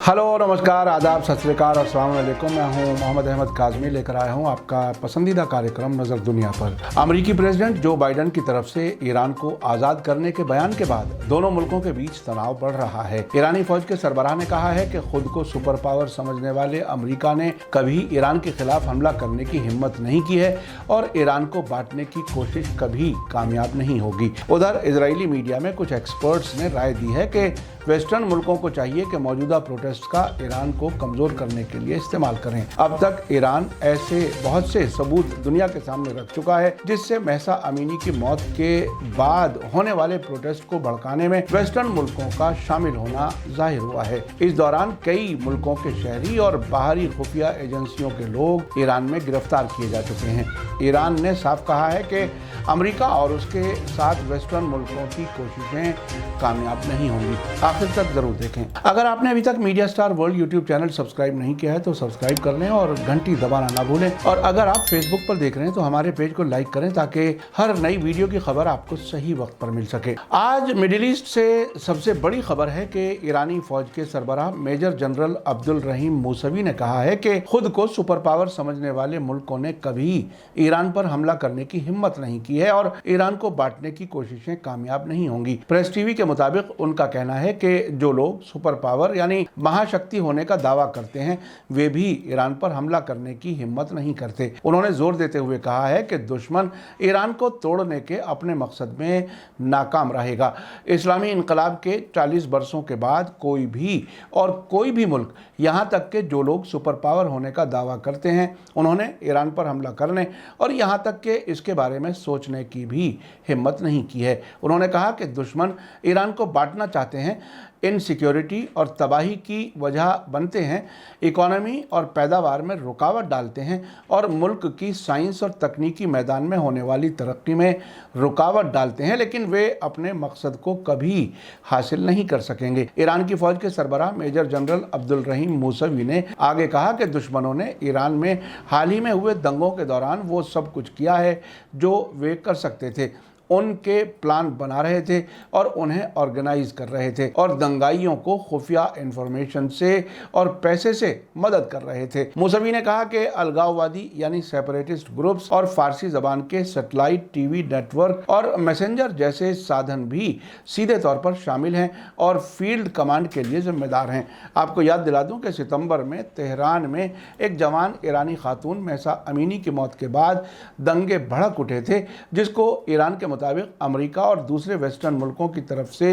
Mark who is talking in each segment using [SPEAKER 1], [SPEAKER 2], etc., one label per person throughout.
[SPEAKER 1] Hello, नमस्कार, आदाब, सत श्री अकाल और अस्सलाम वालेकुम। मैं हूं मोहम्मद अहमद काज़मी, लेकर आया हूं आपका पसंदीदा कार्यक्रम नज़र दुनिया पर। अमेरिकी प्रेसिडेंट जो बाइडन की तरफ से ईरान को आज़ाद करने के बयान के बाद दोनों मुल्कों के बीच तनाव बढ़ रहा है। ईरानी फौज के सरबराह ने कहा है कि खुद को सुपर पावर समझने वाले अमेरिका ने कभी ईरान के खिलाफ हमला करने की हिम्मत नहीं की है और ईरान को बांटने की कोशिश कभी कामयाब नहीं होगी। उधर इजरायली मीडिया में कुछ एक्सपर्ट्स ने राय दी है कि वेस्टर्न मुल्कों को चाहिए कि मौजूदा प्रोटेस्ट का ईरान को कमजोर करने के लिए इस्तेमाल करें। अब तक ईरान ऐसे बहुत से सबूत दुनिया के सामने रख चुका है जिससे महसा अमीनी की मौत के बाद होने वाले प्रोटेस्ट को भड़काने में वेस्टर्न मुल्कों का शामिल होना जाहिर हुआ है। इस दौरान कई मुल्कों के शहरी और बाहरी खुफिया एजेंसियों के लोग ईरान में गिरफ्तार किए जा चुके हैं। ईरान ने साफ कहा है कि अमेरिका और उसके साथ वेस्टर्न मुल्कों की कोशिशें कामयाब नहीं होंगी। आखिर तक जरूर देखें। अगर आपने अभी तक media star world YouTube channel subscribe नहीं किया है तो सब्सक्राइब कर लें और घंटी दबाना ना भूलें। और अगर आप फेसबुक पर देख रहे हैं तो हमारे पेज को लाइक करें ताकि हर नई वीडियो की खबर आपको सही वक्त पर मिल सके। आज मिडिल ईस्ट से सबसे बड़ी खबर है कि ईरानी फौज के सरबराह मेजर जनरल अब्दुल रहीम मूसवी ने कहा है कि खुद को सुपर पावर समझने वाले मुल्कों ने कभी ईरान पर हमला करने की हिम्मत नहीं की है और ईरान को बांटने की कोशिशें कामयाब नहीं होंगी। प्रेस टीवी के मुताबिक उनका कहना है कि जो लोग सुपर पावर यानी महाशक्ति होने का दावा करते हैं वे भी ईरान पर हमला करने की हिम्मत नहीं करते। उन्होंने जोर देते हुए कहा है कि दुश्मन ईरान को तोड़ने के अपने मकसद में नाकाम रहेगा। इस्लामी इनकलाब के 40 बरसों के बाद कोई भी मुल्क, यहाँ तक कि जो लोग सुपर पावर होने का दावा करते हैं, उन्होंने ईरान पर हमला करने और यहाँ तक कि इसके बारे में सोचने की भी हिम्मत नहीं की है। उन्होंने कहा कि दुश्मन ईरान को बांटना चाहते हैं, इनसिक्योरिटी और तबाही की वजह बनते हैं, इकोनॉमी और पैदावार में रुकावट डालते हैं और मुल्क की साइंस और तकनीकी मैदान में होने वाली तरक्की में रुकावट डालते हैं, लेकिन वे अपने मकसद को कभी हासिल नहीं कर सकेंगे। ईरान की फौज के सरबराह मेजर जनरल अब्दुल रहीम मूसवी ने आगे कहा कि दुश्मनों ने ईरान में हाल ही में हुए दंगों के दौरान वो सब कुछ किया है जो वे कर सकते थे। उनके प्लान बना रहे थे और उन्हें ऑर्गेनाइज कर रहे थे और दंगाइयों को खुफिया इंफॉर्मेशन से और पैसे से मदद कर रहे थे। मूसवी ने कहा कि अलगाववादी यानी सेपरेटिस्ट ग्रुप्स और फारसी जबान के सैटेलाइट टीवी नेटवर्क और मैसेंजर जैसे साधन भी सीधे तौर पर शामिल हैं और फील्ड कमांड के लिए जिम्मेदार हैं। आपको याद दिला दूं कि सितंबर में तेहरान में एक जवान ईरानी खातून महसा अमीनी की मौत के बाद दंगे भड़क उठे थे, जिसको ईरान के मुताबिक अमेरिका और दूसरे वेस्टर्न मुल्कों की तरफ से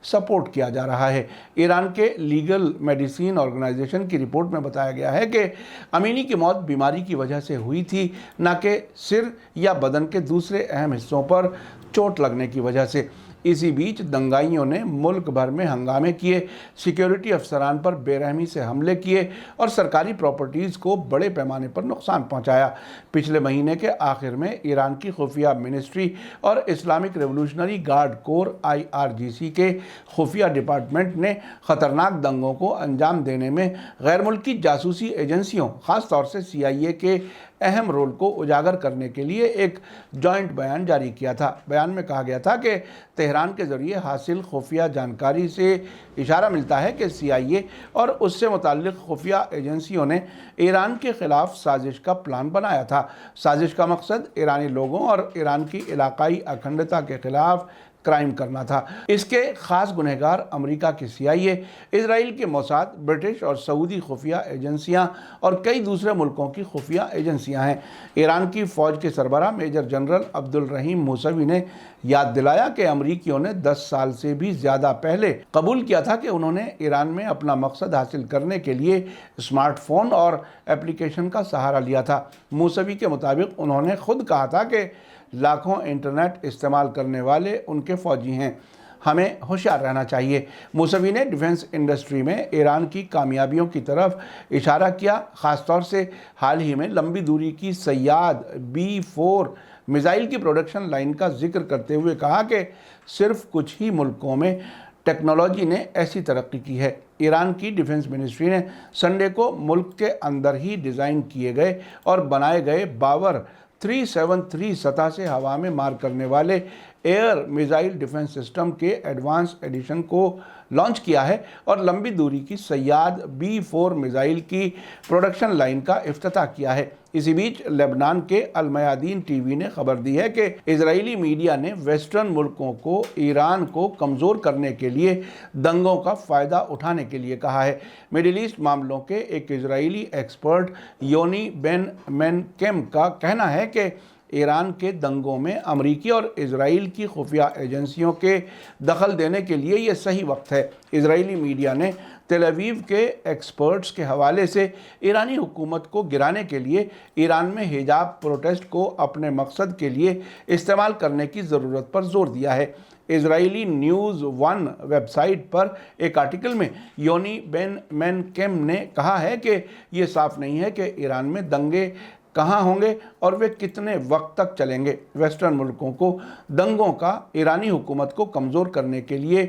[SPEAKER 1] सपोर्ट किया जा रहा है। ईरान के लीगल मेडिसिन ऑर्गेनाइजेशन की रिपोर्ट में बताया गया है कि अमीनी की मौत बीमारी की वजह से हुई थी, न कि सिर या बदन के दूसरे अहम हिस्सों पर चोट लगने की वजह से। इसी बीच दंगाइयों ने मुल्क भर में हंगामे किए, सिक्योरिटी अफसरान पर बेरहमी से हमले किए और सरकारी प्रॉपर्टीज़ को बड़े पैमाने पर नुकसान पहुंचाया। पिछले महीने के आखिर में ईरान की खुफिया मिनिस्ट्री और Islamic revolutionary guard core IRGC के खुफिया डिपार्टमेंट ने ख़तरनाक दंगों को अंजाम देने में गैर मुल्की जासूसी एजेंसियों, ख़ास तौर से CIA के अहम रोल को उजागर करने के लिए एक जॉइंट बयान जारी किया था। बयान में कहा गया था कि तेहरान के ज़रिए हासिल खुफिया जानकारी से इशारा मिलता है कि CIA और उससे मुताल्लिक़ खुफिया एजेंसियों ने ईरान के ख़िलाफ़ साजिश का प्लान बनाया था। साजिश का मकसद ईरानी लोगों और ईरान की इलाकाई अखंडता के ख़िलाफ़ क्राइम करना था। इसके खास गुनहगार अमेरिका की CIA, इजराइल के मोसाद, ब्रिटिश और सऊदी खुफिया एजेंसियां और कई दूसरे मुल्कों की खुफिया एजेंसियां हैं। ईरान की फ़ौज के सरबराह मेजर जनरल अब्दुल रहीम मूसवी ने याद दिलाया कि अमरीकियों ने 10 साल से भी ज़्यादा पहले कबूल किया था कि उन्होंने ईरान में अपना मकसद हासिल करने के लिए स्मार्टफोन और एप्लीकेशन का सहारा लिया था। मूसवी के मुताबिक उन्होंने खुद कहा था कि लाखों इंटरनेट इस्तेमाल करने वाले उनके फ़ौजी हैं, हमें होशियार रहना चाहिए। मूसवी ने डिफेंस इंडस्ट्री में ईरान की कामयाबियों की तरफ इशारा किया, ख़ासतौर से हाल ही में लंबी दूरी की सैयाद B4 मिसाइल की प्रोडक्शन लाइन का जिक्र करते हुए कहा कि सिर्फ कुछ ही मुल्कों में टेक्नोलॉजी ने ऐसी तरक्की की है। ईरान की डिफेंस मिनिस्ट्री ने संडे को मुल्क के अंदर ही डिज़ाइन किए गए और बनाए गए बावर 373 सतह से हवा में मार करने वाले एयर मिसाइल डिफेंस सिस्टम के एडवांस एडिशन को लॉन्च किया है और लंबी दूरी की सयाद B4 मिसाइल की प्रोडक्शन लाइन का इफ्तिताह किया है। इसी बीच लेबनान के अल मयादीन टीवी ने खबर दी है कि इजरायली मीडिया ने वेस्टर्न मुल्कों को ईरान को कमज़ोर करने के लिए दंगों का फ़ायदा उठाने के लिए कहा है। मिडिल ईस्ट मामलों के एक इजरायली एक्सपर्ट योनी बेन मेनकेम का कहना है कि ईरान के दंगों में अमरीकी और इजराइल की खुफिया एजेंसियों के दखल देने के लिए ये सही वक्त है। इजरायली मीडिया ने तेल अवीव के एक्सपर्ट्स के हवाले से ईरानी हुकूमत को गिराने के लिए ईरान में हिजाब प्रोटेस्ट को अपने मकसद के लिए इस्तेमाल करने की ज़रूरत पर जोर दिया है। इजरायली न्यूज़ वन वेबसाइट पर एक आर्टिकल में योनी बेन मेनकेम ने कहा है कि ये साफ नहीं है कि ईरान में दंगे कहाँ होंगे और वे कितने वक्त तक चलेंगे। वेस्टर्न मुल्कों को दंगों का ईरानी हुकूमत को कमज़ोर करने के लिए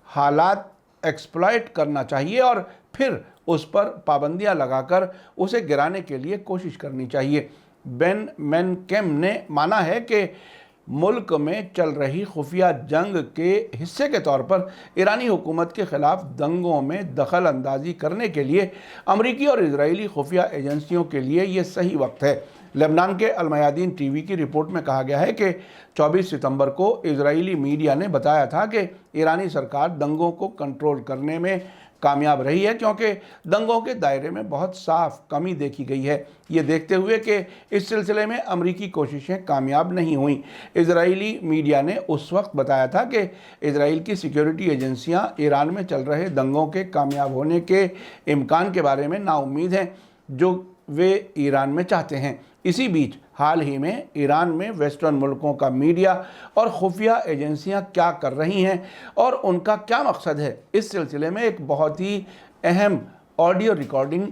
[SPEAKER 1] हालात एक्सप्लॉइट करना चाहिए और फिर उस पर पाबंदियां लगाकर उसे गिराने के लिए कोशिश करनी चाहिए। बेन मेनकेम ने माना है कि मुल्क में चल रही खुफिया जंग के हिस्से के तौर पर ईरानी हुकूमत के ख़िलाफ़ दंगों में दखल अंदाजी करने के लिए अमरीकी और इजरायली खुफिया एजेंसियों के लिए ये सही वक्त है। लेबनान के अल मयादीन टीवी की रिपोर्ट में कहा गया है कि 24 सितंबर को इजरायली मीडिया ने बताया था कि ईरानी सरकार दंगों को कंट्रोल करने में कामयाब रही है क्योंकि दंगों के दायरे में बहुत साफ कमी देखी गई है। ये देखते हुए कि इस सिलसिले में अमरीकी कोशिशें कामयाब नहीं हुईं। इजरायली मीडिया ने उस वक्त बताया था कि इजराइल की सिक्योरिटी एजेंसियां ईरान में चल रहे दंगों के कामयाब होने के इम्कान के बारे में नाउम्मीद हैं जो वे ईरान में चाहते हैं। इसी बीच हाल ही में ईरान में वेस्टर्न मुल्कों का मीडिया और खुफिया एजेंसियां क्या कर रही हैं और उनका क्या मकसद है, इस सिलसिले में एक बहुत ही अहम ऑडियो रिकॉर्डिंग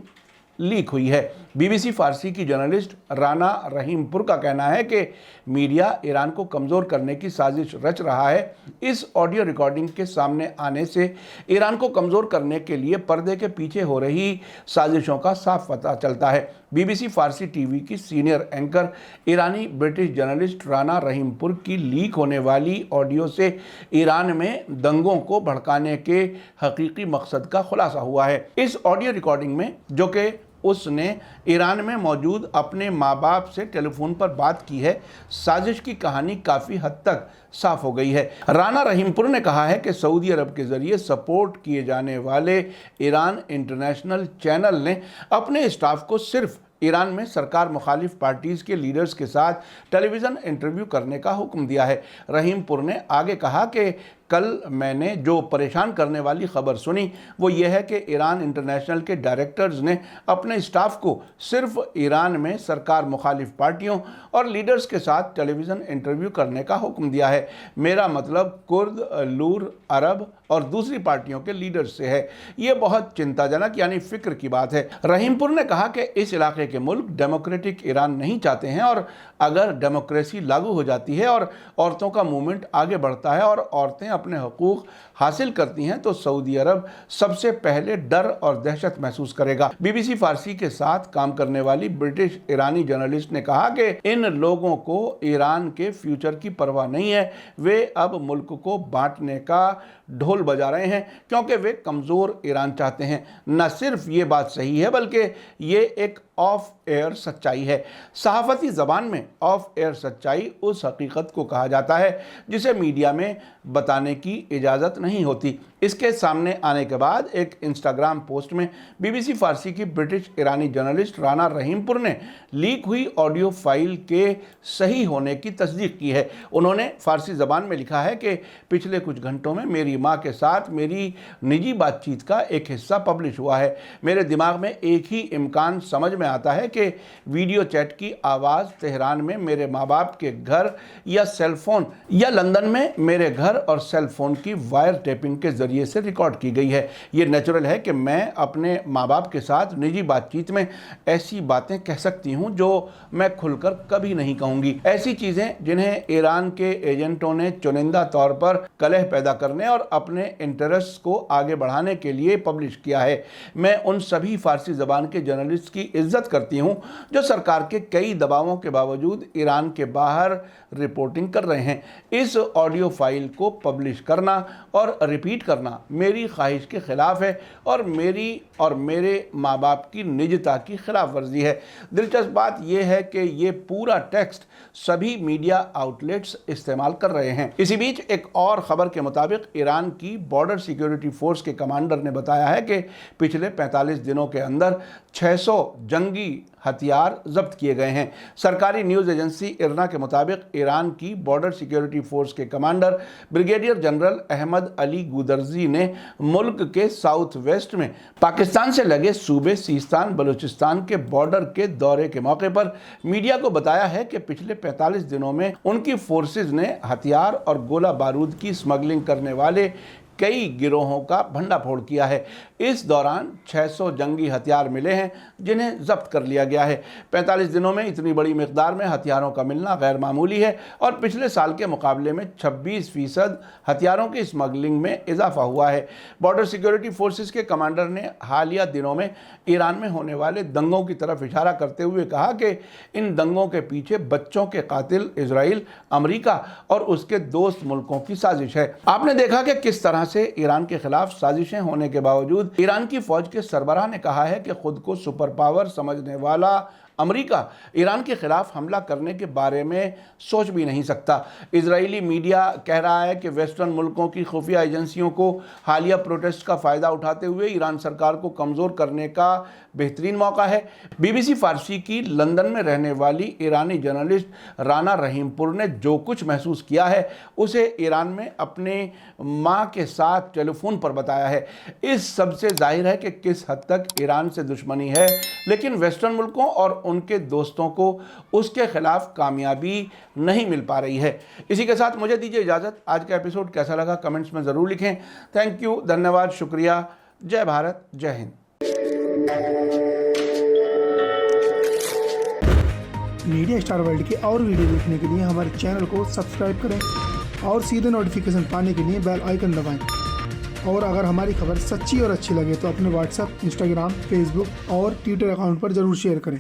[SPEAKER 1] लीक हुई है। BBC फारसी की जर्नलिस्ट राना रहीमपुर का कहना है कि मीडिया ईरान को कमज़ोर करने की साजिश रच रहा है। इस ऑडियो रिकॉर्डिंग के सामने आने से ईरान को कमज़ोर करने के लिए पर्दे के पीछे हो रही साजिशों का साफ पता चलता है। BBC फारसी टीवी की सीनियर एंकर ईरानी ब्रिटिश जर्नलिस्ट राना रहीमपुर की लीक होने वाली ऑडियो से ईरान में दंगों को भड़काने के हकीकी मकसद का खुलासा हुआ है। इस ऑडियो रिकॉर्डिंग में, जो कि उसने ईरान में मौजूद अपने माँ बाप से टेलीफोन पर बात की है, साजिश की कहानी काफ़ी हद तक साफ हो गई है। राना रहीमपुर ने कहा है कि सऊदी अरब के ज़रिए सपोर्ट किए जाने वाले ईरान इंटरनेशनल चैनल ने अपने स्टाफ को सिर्फ ईरान में सरकार मुखालिफ पार्टीज़ के लीडर्स के साथ टेलीविज़न इंटरव्यू करने का हुक्म दिया है। रहीमपुर ने आगे कहा कि कल मैंने जो परेशान करने वाली खबर सुनी वो ये है कि ईरान इंटरनेशनल के डायरेक्टर्स ने अपने स्टाफ को सिर्फ ईरान में सरकार मुखालिफ पार्टियों और लीडर्स के साथ टेलीविज़न इंटरव्यू करने का हुक्म दिया है। मेरा मतलब कुर्द, लूर, अरब और दूसरी पार्टियों के लीडर्स से है। ये बहुत चिंताजनक यानी फ़िक्र की बात है। रहीमपुर ने कहा कि इस इलाके के मुल्क डेमोक्रेटिक ईरान नहीं चाहते हैं और अगर डेमोक्रेसी लागू हो जाती है और औरतों का मूवमेंट आगे बढ़ता है और औरतें अपने हकूक़ हासिल करती हैं तो सऊदी अरब सबसे पहले डर और दहशत महसूस करेगा। BBC फारसी के साथ काम करने वाली ब्रिटिश ईरानी जर्नलिस्ट ने कहा कि इन लोगों को ईरान के फ्यूचर की परवाह नहीं है। वे अब मुल्क को बांटने का ढोल बजा रहे हैं क्योंकि वे कमज़ोर ईरान चाहते हैं। न सिर्फ ये बात सही है बल्कि ये एक ऑफ एयर सच्चाई है। सहाफ़ती ज़बान में ऑफ एयर सच्चाई उस हकीकत को कहा जाता है जिसे मीडिया में बताने की इजाज़त नहीं होती। इसके सामने आने के बाद एक इंस्टाग्राम पोस्ट में BBC फारसी की ब्रिटिश ईरानी जर्नलिस्ट राना रहीमपुर ने लीक हुई ऑडियो फाइल के सही होने की तस्दीक की है। उन्होंने फारसी ज़बान में लिखा है कि पिछले कुछ घंटों में मेरी माँ के साथ मेरी निजी बातचीत का एक हिस्सा पब्लिश हुआ है। मेरे दिमाग में एक ही इम्कान समझ में आता है कि वीडियो चैट की आवाज़ तेहरान में मेरे माँ बाप के घर या सेल फोन या लंदन में मेरे घर और सेल फोन की वायर टेपिंग के जरिए ذریعے سے ریکارڈ کی گئی ہے۔ یہ نیچرل ہے کہ میں اپنے ماں باپ کے ساتھ نجی بات چیت میں ایسی باتیں کہہ سکتی ہوں جو میں کھل کر کبھی نہیں کہوں گی، ایسی چیزیں جنہیں ایران کے ایجنٹوں نے چنندہ طور پر کلہ پیدا کرنے اور اپنے انٹرسٹ کو آگے بڑھانے کے لیے پبلش کیا ہے۔ میں ان سبھی فارسی زبان کے جرنلسٹ کی عزت کرتی ہوں جو سرکار کے کئی دباؤں کے باوجود ایران کے باہر رپورٹنگ کر رہے ہیں۔ اس آڈیو فائل کو پبلش کرنا اور ریپیٹ کرنا میری خواہش کے خلاف ہے اور میری اور میرے ماں باپ کی نجتا کی خلاف ورزی ہے۔ دلچسپ بات یہ ہے کہ یہ پورا ٹیکسٹ سبھی میڈیا آؤٹلیٹس استعمال کر رہے ہیں۔ اسی بیچ ایک اور خبر کے مطابق ایران کی بارڈر سیکیورٹی فورس کے کمانڈر نے بتایا ہے کہ پچھلے 45 دنوں کے اندر 600 جنگی ہتھیار ضبط کیے گئے ہیں۔ سرکاری نیوز ایجنسی ارنا کے مطابق ایران کی بارڈر سیکیورٹی فورس کے کمانڈر بریگیڈیئر جنرل احمد علی گودرزی نے ملک کے ساؤتھ ویسٹ میں پاکستان سے لگے صوبے سیستان بلوچستان کے بارڈر کے دورے کے موقع پر میڈیا کو بتایا ہے کہ پچھلے 45 دنوں میں ان کی فورسز نے ہتھیار اور گولہ بارود کی سمگلنگ کرنے والے کئی گروہوں کا بھنڈا پھوڑ کیا ہے۔ اس دوران 600 جنگی ہتھیار ملے ہیں جنہیں ضبط کر لیا گیا ہے۔ 45 دنوں میں اتنی بڑی مقدار میں ہتھیاروں کا ملنا غیر معمولی ہے اور پچھلے سال کے مقابلے میں 26% ہتھیاروں کی اسمگلنگ میں اضافہ ہوا ہے۔ بارڈر سیکیورٹی فورسز کے کمانڈر نے حالیہ دنوں میں ایران میں ہونے والے دنگوں کی طرف اشارہ کرتے ہوئے کہا کہ ان دنگوں کے پیچھے بچوں کے قاتل اسرائیل، امریکہ اور اس کے دوست ملکوں کی سازش ہے۔ آپ نے دیکھا کہ کس طرح سے ایران کے خلاف سازشیں ہونے کے باوجود ایران کی فوج کے سربراہ نے کہا ہے کہ خود کو سپر پاور سمجھنے والا امریکہ ایران کے خلاف حملہ کرنے کے بارے میں سوچ بھی نہیں سکتا۔ اسرائیلی میڈیا کہہ رہا ہے کہ ویسٹرن ملکوں کی خفیہ ایجنسیوں کو حالیہ پروٹیسٹ کا فائدہ اٹھاتے ہوئے ایران سرکار کو کمزور کرنے کا بہترین موقع ہے۔ بی بی سی فارسی کی لندن میں رہنے والی ایرانی جرنلسٹ رانا رحیم پور نے جو کچھ محسوس کیا ہے اسے ایران میں اپنے ماں کے ساتھ ٹیلی فون پر بتایا ہے۔ اس سب سے ظاہر ہے کہ کس حد تک ایران سے دشمنی ہے، لیکن ویسٹرن ملکوں اور ان کے دوستوں کو اس کے خلاف کامیابی نہیں مل پا رہی ہے۔ اسی کے ساتھ مجھے دیجیے اجازت۔ آج کا ایپیسوڈ کیسا لگا کمنٹس میں ضرور لکھیں۔ تھینک یو، دھنیہ واد، شکریہ، جے بھارت، جے ہند۔
[SPEAKER 2] میڈیا اسٹار ورلڈ کے اور ویڈیو دیکھنے کے لیے ہمارے چینل کو سبسکرائب کریں اور سیدھے نوٹیفیکیشن پانے کے لیے بیل آئیکن دبائیں۔ اور اگر ہماری خبر سچی اور اچھی لگے تو اپنے واٹس ایپ، انسٹاگرام، فیس بک اور ٹویٹر اکاؤنٹ پر ضرور شیئر کریں۔